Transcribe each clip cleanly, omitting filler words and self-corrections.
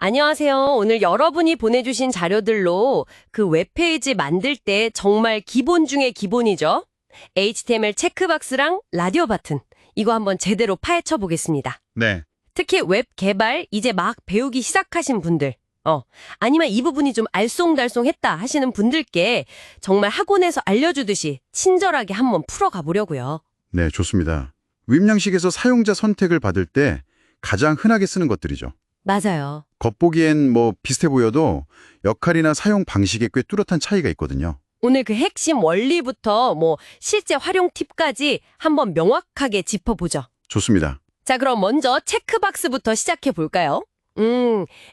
안녕하세요. 오늘 여러분이 보내주신 자료들로 그 웹페이지 만들 때 정말 기본 중에 기본이죠. HTML 체크박스랑 라디오 버튼. 이거 한번 제대로 파헤쳐 보겠습니다. 네, 특히 웹 개발 이제 막 배우기 시작하신 분들, 아니면 이 부분이 좀 알쏭달쏭했다 하시는 분들께 정말 학원에서 알려주듯이 친절하게 한번 풀어가 보려고요. 네, 좋습니다. 웹양식에서 사용자 선택을 받을 때 가장 흔하게 쓰는 것들이죠. 맞아요. 겉보기엔 비슷해 보여도 역할이나 사용 방식에 꽤 뚜렷한 차이가 있거든요. 오늘 그 핵심 원리부터 실제 활용 팁까지 한번 명확하게 짚어보죠. 좋습니다. 자, 그럼 먼저 체크박스부터 시작해 볼까요?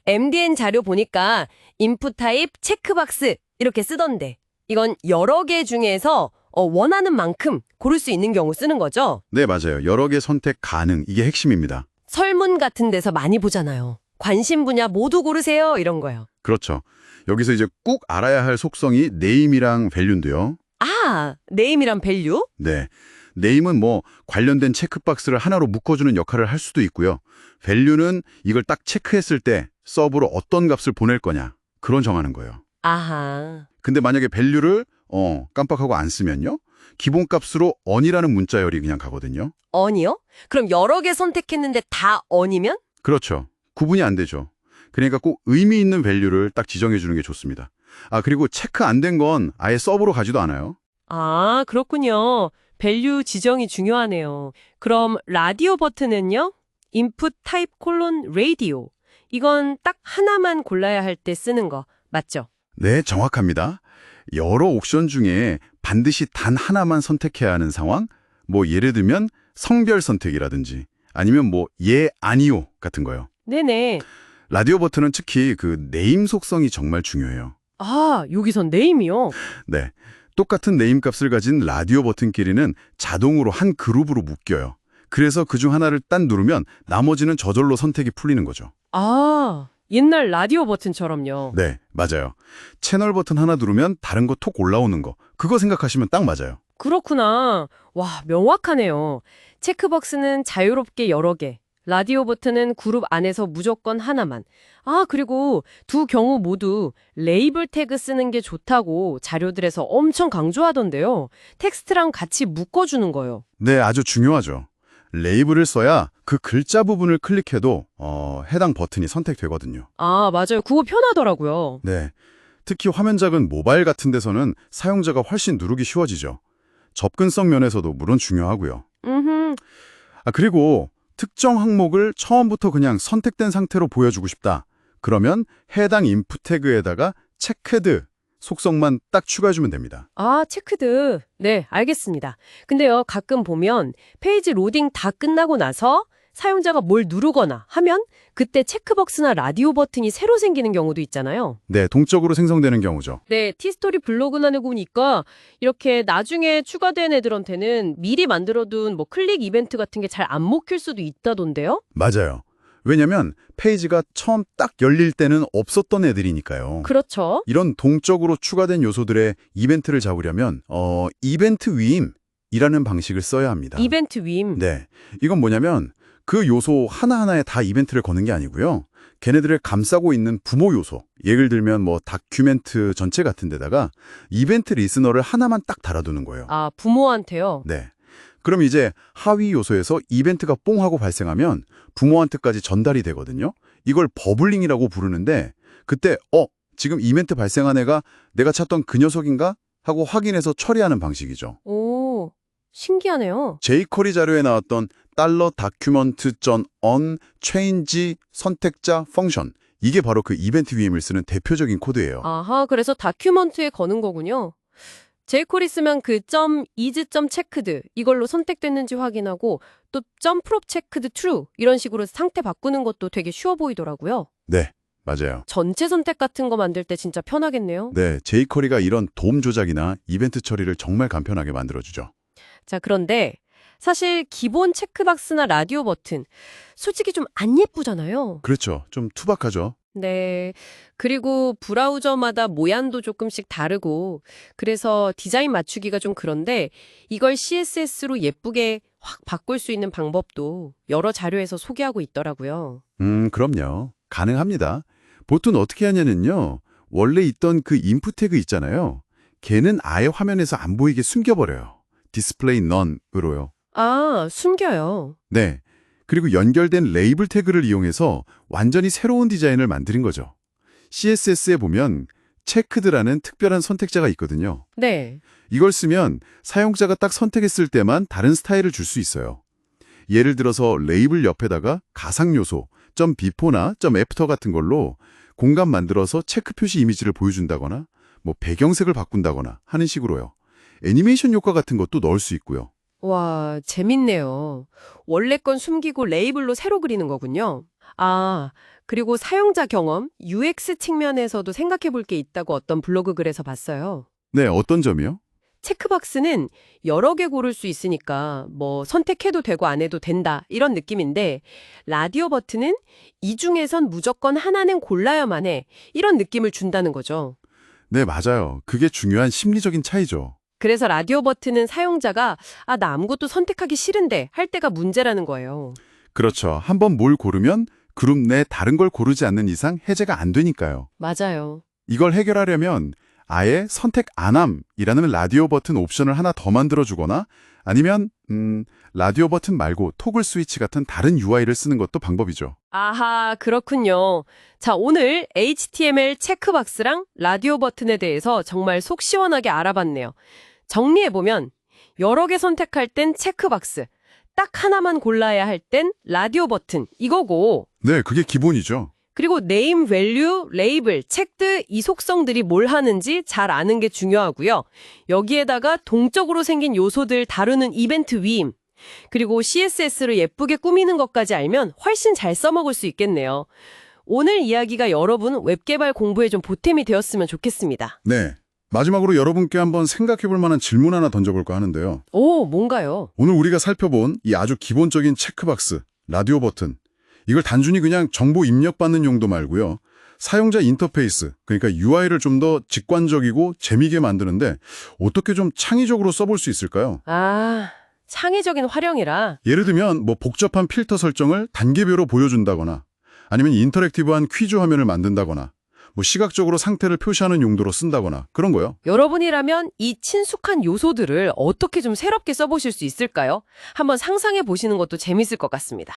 MDN 자료 보니까 인풋 타입 체크박스 이렇게 쓰던데 이건 여러 개 중에서 원하는 만큼 고를 수 있는 경우 쓰는 거죠? 네, 맞아요. 여러 개 선택 가능. 이게 핵심입니다. 설문 같은 데서 많이 보잖아요. 관심 분야 모두 고르세요 이런 거요. 그렇죠. 여기서 이제 꼭 알아야 할 속성이 네임이랑 밸류인데요. 아, 네임이란 밸류? 네. 네임은 관련된 체크박스를 하나로 묶어주는 역할을 할 수도 있고요. 밸류는 이걸 딱 체크했을 때 서브로 어떤 값을 보낼 거냐. 그런 정하는 거예요. 아하. 근데 만약에 밸류를 깜빡하고 안 쓰면요. 기본값으로 on이라는 문자열이 그냥 가거든요. on이요? 그럼 여러 개 선택했는데 다 on이면? 그렇죠. 구분이 안 되죠. 그러니까 꼭 의미 있는 밸류를 딱 지정해 주는 게 좋습니다. 그리고 체크 안 된 건 아예 서브로 가지도 않아요. 아, 그렇군요. 밸류 지정이 중요하네요. 그럼 라디오 버튼은요? input type 콜론 radio. 이건 딱 하나만 골라야 할 때 쓰는 거 맞죠? 네, 정확합니다. 여러 옵션 중에 반드시 단 하나만 선택해야 하는 상황? 예를 들면 성별 선택이라든지 아니면 예, 아니요 같은 거요. 네네. 라디오 버튼은 특히 그 네임 속성이 정말 중요해요. 아, 여기선 네임이요? 네. 똑같은 네임 값을 가진 라디오 버튼끼리는 자동으로 한 그룹으로 묶여요. 그래서 그중 하나를 딴 누르면 나머지는 저절로 선택이 풀리는 거죠. 아, 옛날 라디오 버튼처럼요. 네, 맞아요. 채널 버튼 하나 누르면 다른 거 톡 올라오는 거. 그거 생각하시면 딱 맞아요. 그렇구나. 와, 명확하네요. 체크박스는 자유롭게 여러 개. 라디오 버튼은 그룹 안에서 무조건 하나만. 아, 그리고 두 경우 모두 레이블 태그 쓰는 게 좋다고 자료들에서 엄청 강조하던데요. 텍스트랑 같이 묶어주는 거예요. 네, 아주 중요하죠. 레이블을 써야 그 글자 부분을 클릭해도 해당 버튼이 선택되거든요. 아, 맞아요. 그거 편하더라고요. 네. 특히 화면 작은 모바일 같은 데서는 사용자가 훨씬 누르기 쉬워지죠. 접근성 면에서도 물론 중요하고요. 음흠. 그리고 특정 항목을 처음부터 그냥 선택된 상태로 보여주고 싶다. 그러면 해당 인풋 태그에다가 체크드 속성만 딱 추가해주면 됩니다. 아, 체크드. 네, 알겠습니다. 근데요, 가끔 보면 페이지 로딩 다 끝나고 나서 사용자가 뭘 누르거나 하면 그때 체크박스나 라디오 버튼이 새로 생기는 경우도 있잖아요. 네, 동적으로 생성되는 경우죠. 네, 티스토리 블로그나 보니까 이렇게 나중에 추가된 애들한테는 미리 만들어둔 클릭 이벤트 같은 게 잘 안 먹힐 수도 있다던데요? 맞아요. 왜냐면 페이지가 처음 딱 열릴 때는 없었던 애들이니까요. 그렇죠. 이런 동적으로 추가된 요소들의 이벤트를 잡으려면 이벤트 위임이라는 방식을 써야 합니다. 이벤트 위임. 네, 이건 뭐냐면 그 요소 하나하나에 다 이벤트를 거는 게 아니고요. 걔네들을 감싸고 있는 부모 요소, 예를 들면 다큐멘트 전체 같은 데다가 이벤트 리스너를 하나만 딱 달아두는 거예요. 아, 부모한테요? 네. 그럼 이제 하위 요소에서 이벤트가 뽕 하고 발생하면 부모한테까지 전달이 되거든요. 이걸 버블링이라고 부르는데 그때 지금 이벤트 발생한 애가 내가 찾던 그 녀석인가? 하고 확인해서 처리하는 방식이죠. 오, 신기하네요. jQuery 자료에 나왔던 $document.on change 선택자 펑션 이게 바로 그 이벤트 위임을 쓰는 대표적인 코드예요. 아하, 그래서 다큐먼트에 거는 거군요. jQuery 쓰면 그 .is.checkeded 이걸로 선택됐는지 확인하고 또 .prop checked true 이런 식으로 상태 바꾸는 것도 되게 쉬워 보이더라고요. 네, 맞아요. 전체 선택 같은 거 만들 때 진짜 편하겠네요. 네, jQuery가 이런 도움 조작이나 이벤트 처리를 정말 간편하게 만들어주죠. 자, 그런데 사실 기본 체크박스나 라디오 버튼 솔직히 좀 안 예쁘잖아요. 그렇죠. 좀 투박하죠. 네. 그리고 브라우저마다 모양도 조금씩 다르고 그래서 디자인 맞추기가 좀 그런데 이걸 CSS로 예쁘게 확 바꿀 수 있는 방법도 여러 자료에서 소개하고 있더라고요. 그럼요. 가능합니다. 보통 어떻게 하냐면요. 원래 있던 그 인풋 태그 있잖아요. 걔는 아예 화면에서 안 보이게 숨겨버려요. 디스플레이 none으로요. 아, 숨겨요. 네. 그리고 연결된 레이블 태그를 이용해서 완전히 새로운 디자인을 만드는 거죠. CSS에 보면 체크드라는 특별한 선택자가 있거든요. 네. 이걸 쓰면 사용자가 딱 선택했을 때만 다른 스타일을 줄 수 있어요. 예를 들어서 레이블 옆에다가 가상 요소, .before나 .after 같은 걸로 공간 만들어서 체크 표시 이미지를 보여준다거나 뭐 배경색을 바꾼다거나 하는 식으로요. 애니메이션 효과 같은 것도 넣을 수 있고요. 와, 재밌네요. 원래 건 숨기고 레이블로 새로 그리는 거군요. 아, 그리고 사용자 경험, UX 측면에서도 생각해 볼 게 있다고 어떤 블로그 글에서 봤어요. 네, 어떤 점이요? 체크박스는 여러 개 고를 수 있으니까 뭐 선택해도 되고 안 해도 된다 이런 느낌인데 라디오 버튼은 이 중에선 무조건 하나는 골라야만 해 이런 느낌을 준다는 거죠. 네, 맞아요. 그게 중요한 심리적인 차이죠. 그래서 라디오 버튼은 사용자가 나 아무것도 선택하기 싫은데 할 때가 문제라는 거예요. 그렇죠. 한번 뭘 고르면 그룹 내 다른 걸 고르지 않는 이상 해제가 안 되니까요. 맞아요. 이걸 해결하려면 아예 선택 안함이라는 라디오 버튼 옵션을 하나 더 만들어주거나 아니면 라디오 버튼 말고 토글 스위치 같은 다른 UI를 쓰는 것도 방법이죠. 아하, 그렇군요. 자, 오늘 HTML 체크박스랑 라디오 버튼에 대해서 정말 속 시원하게 알아봤네요. 정리해보면 여러 개 선택할 땐 체크박스, 딱 하나만 골라야 할 땐 라디오 버튼 이거고 네, 그게 기본이죠. 그리고 네임, 밸류, 레이블, 체크드 이 속성들이 뭘 하는지 잘 아는 게 중요하고요. 여기에다가 동적으로 생긴 요소들 다루는 이벤트 위임, 그리고 CSS를 예쁘게 꾸미는 것까지 알면 훨씬 잘 써먹을 수 있겠네요. 오늘 이야기가 여러분 웹 개발 공부에 좀 보탬이 되었으면 좋겠습니다. 네. 마지막으로 여러분께 한번 생각해볼 만한 질문 하나 던져볼까 하는데요. 오, 뭔가요? 오늘 우리가 살펴본 이 아주 기본적인 체크박스, 라디오 버튼, 이걸 단순히 그냥 정보 입력받는 용도 말고요. 사용자 인터페이스, 그러니까 UI를 좀 더 직관적이고 재미있게 만드는데 어떻게 좀 창의적으로 써볼 수 있을까요? 아, 창의적인 활용이라. 예를 들면 뭐 복잡한 필터 설정을 단계별로 보여준다거나 아니면 인터랙티브한 퀴즈 화면을 만든다거나 뭐 시각적으로 상태를 표시하는 용도로 쓴다거나 그런 거요. 여러분이라면 이 친숙한 요소들을 어떻게 좀 새롭게 써보실 수 있을까요? 한번 상상해 보시는 것도 재밌을 것 같습니다.